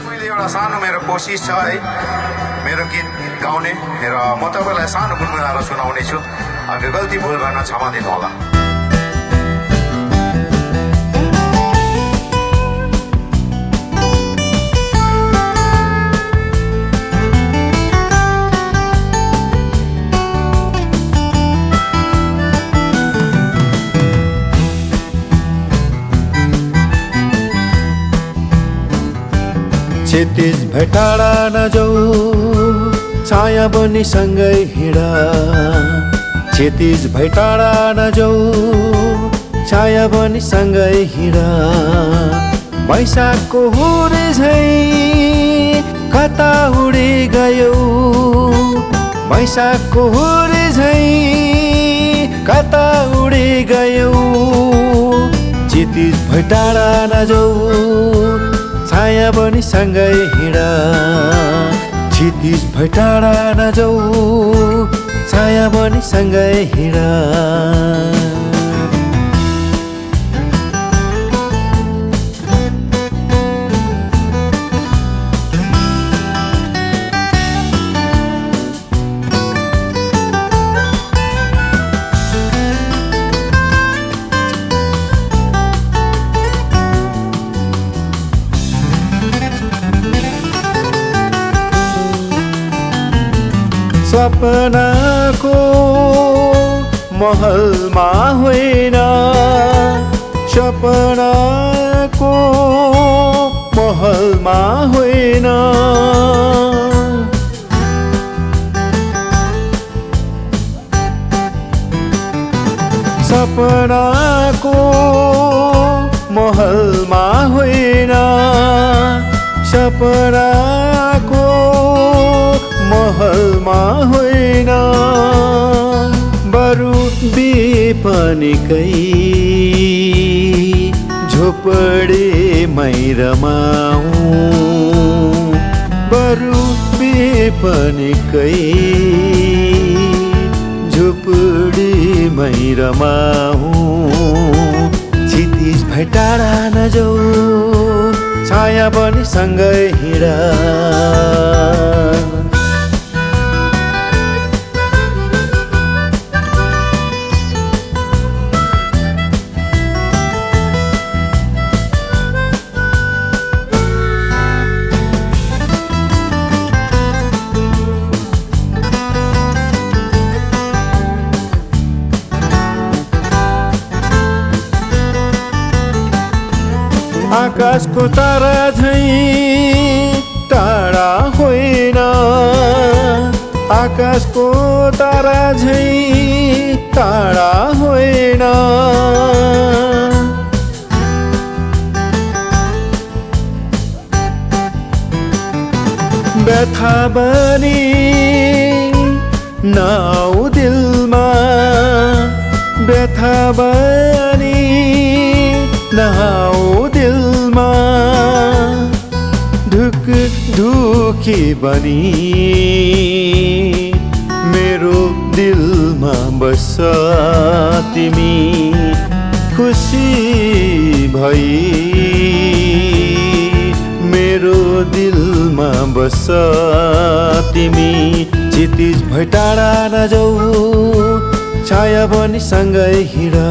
मैले एउटा सानो मेरो कोसिस छ है मेरो गीत गाउने र म तपाईँलाई सानो गुनगुनाएर सुनाउने छु। गल्ती भुल गर्न क्षमा दिनु होला। क्षितिज भेटाडा नजाऊ छाया बनी सँगै हिँडा। क्षितिज भेटाडा नजाऊ छाया बनी सँगै हिँडा। वैशाखको हुरे झैँ कता उडी गयौ। वैशाखको हुरे झैँ कता उडी गयौ। क्षितिज भेटाडा नजाऊ छाया बनी सँगै हिँडा। क्षितिज भेटाडा नजाऊ छाया बनी सँगै हिँडा। सपनाको महलमा होइन। सपनाको महलमा होइन। सपनाको महलमा होइन। सपनाको महलमा होइन। बरु विपनीकै झोपडीमै रमाऊ। बरु विपनीकै झोपडीमै रमाऊ। क्षितिज भेटाडा नजाऊ छाया बनी सँगै हिँडा। आकाशको तारा झैँ टाढा होइन। आकाशको तारा झैँ टाढा होइन। व्यथा बनी नाउ दिलमा। व्यथा बनी नहाऊ दिलमा। ढुक ढुकी बनी मेरो दिलमा बस तिमी। खुसी भई मेरो दिलमा बस तिमी। क्षितिज भेटाडा नजाऊ छाया बनी सँगै हिँडा।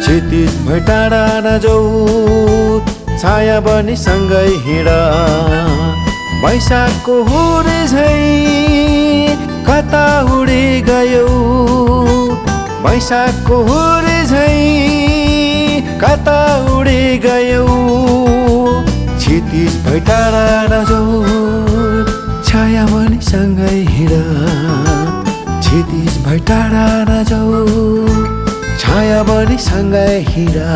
क्षितिज भेटाडा नजाऊ छाया बनी सँगै हिँडा। वैशाखको हुरे झैँ कता उडी गयौ। वैशाखको हुरे झैँ कता उडी गयौ। क्षितिज भेटाडा नजाऊ छाया बनी सँगै हिँडा। क्षितिज भेटाडा नजाऊ छाया बनी सँगै हिँडा।